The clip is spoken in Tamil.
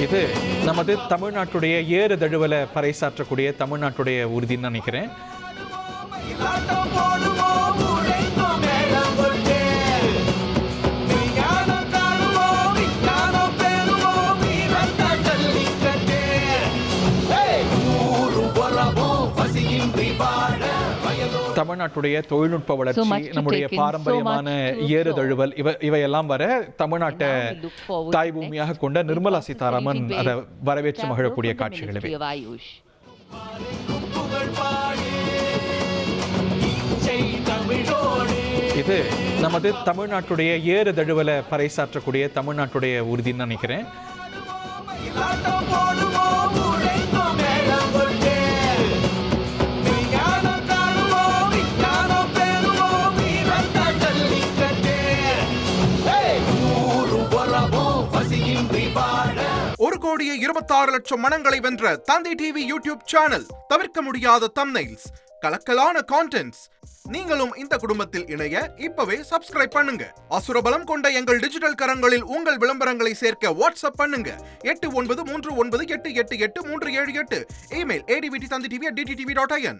இது நமது தமிழ்நாட்டுடைய ஏறுதழுவல பறைசாற்றக்கூடிய தமிழ்நாட்டுடைய உறுதின்னு நினைக்கிறேன். தமிழ்நாட்டுடைய தொழில்நுட்ப வளர்ச்சி, நம்முடைய பாரம்பரியமான ஏறுதழுவல் இவையெல்லாம் வர தமிழ்நாட்டை தாய் பூமியாக கொண்ட நிர்மலா சீதாராமன் அதை வரவேற்று மகிழக்கூடிய காட்சிகள் இவை. இது நமது தமிழ்நாட்டுடைய ஏறுதழுவல பறைசாற்றக்கூடிய தமிழ்நாட்டுடைய உறுதின்னு நினைக்கிறேன். ஒரு கோடியே 26 லட்சம் மனங்களை வென்ற தந்தி டிவி யூடியூப் சேனல். தவிர்க்க முடியாத தம்ப்நெயில்ஸ், கலக்கலான கான்டென்ட்ஸ். நீங்களும் இந்த குடும்பத்தில் இணைய இப்பவே சப்ஸ்கிரைப் பண்ணுங்க. அசுரபலம் கொண்ட எங்கள் டிஜிட்டல் கரங்களில் உங்கள் விளம்பரங்களை சேர்க்க வாட்ஸ்அப் பண்ணுங்க. 893988883778. Email advttv@dttv.in.